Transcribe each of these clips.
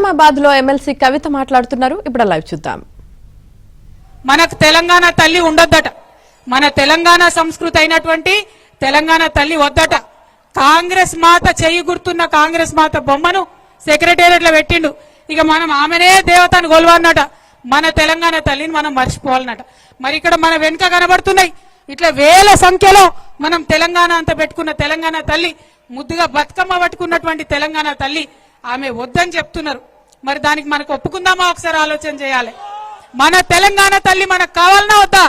నిజామాబాద్ లో ఎమ్మెల్సీ కవిత మాట్లాడుతున్నారు. ఇప్పుడు లైవ్ చూద్దాం. మనకు తెలంగాణ తల్లి ఉండొద్దట, మన తెలంగాణ సంస్కృతి అయినటువంటి తెలంగాణ తల్లి వద్దట. కాంగ్రెస్ మాత చెయ్యి గుర్తున్న కాంగ్రెస్ మాత బొమ్మను సెక్రటేరియట్ లో పెట్టిండు. ఇక మనం ఆమెనే దేవతను కొలవన్నట. మన తెలంగాణ తల్లిని మనం మర్చిపోవాలన్నట. మరి ఇక్కడ మన వెనుక కనబడుతున్నాయి ఇట్లా వేల సంఖ్యలో మనం తెలంగాణ అంత పెట్టుకున్న తెలంగాణ తల్లి, ముద్దుగా బతుకమ్మ పట్టుకున్నటువంటి తెలంగాణ తల్లి ఆమె వద్దని చెప్తున్నారు. మరి దానికి మనకు ఒప్పుకుందామా? ఒకసారి ఆలోచన చేయాలి. మన తెలంగాణ తల్లి మనకు కావాలన్నా వద్దా?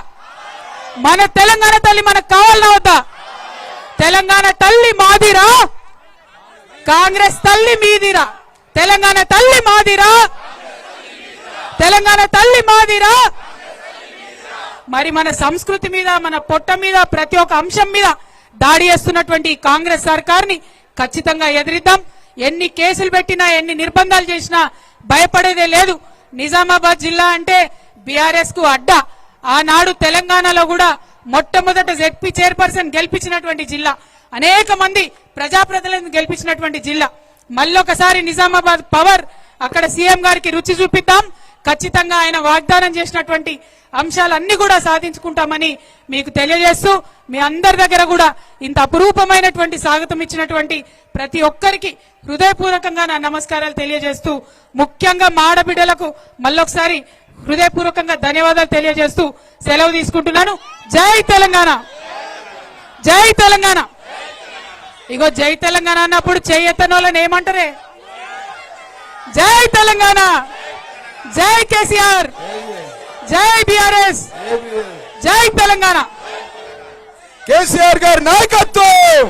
మన తెలంగాణ తల్లి మనకు కావాలన్నా వద్దా? తెలంగాణ తల్లి మాదిరా, కాంగ్రెస్ తల్లి మీదిరా. తెలంగాణ తల్లి మాదిరా, తెలంగాణ తల్లి మాదిరా. మరి మన సంస్కృతి మీద, మన పొట్ట మీద, ప్రతి ఒక్క అంశం మీద దాడి చేస్తున్నటువంటి కాంగ్రెస్ సర్కార్ని ఖచ్చితంగా ఎదిరిద్దాం. ఎన్ని కేసులు పెట్టినా, ఎన్ని నిర్బంధాలు చేసినా భయపడేదే లేదు. నిజామాబాద్ జిల్లా అంటే బీఆర్ఎస్ కు అడ్డా. ఆనాడు తెలంగాణలో కూడా మొట్టమొదట జెడ్పీ చైర్పర్సన్ గెలిపించినటువంటి జిల్లా, అనేక మంది ప్రజాప్రతినిధులను గెలిపించినటువంటి జిల్లా. మళ్ళొకసారి నిజామాబాద్ పవర్ అక్కడ సీఎం గారికి రుచి చూపిద్దాం. ఖచ్చితంగా ఆయన వాగ్దానం చేసినటువంటి అంశాలన్నీ కూడా సాధించుకుంటామని మీకు తెలియజేస్తూ, మీ అందరి దగ్గర కూడా ఇంత అపురూపమైనటువంటి స్వాగతం ఇచ్చినటువంటి ప్రతి ఒక్కరికి హృదయపూర్వకంగా నా నమస్కారాలు తెలియజేస్తూ, ముఖ్యంగా మా ఆడబిడ్డలకు మళ్ళొకసారి హృదయపూర్వకంగా ధన్యవాదాలు తెలియజేస్తూ సెలవు తీసుకుంటున్నాను. జై తెలంగాణ, జై తెలంగాణ. ఇగో జై తెలంగాణ అన్నప్పుడు చేయతనోళ్ళని ఏమంటారే? జై తెలంగాణ, జై కేసీఆర్, జై బీఆర్ఎస్, జై తెలంగాణ. కేసీఆర్ గారి నాయకత్వం.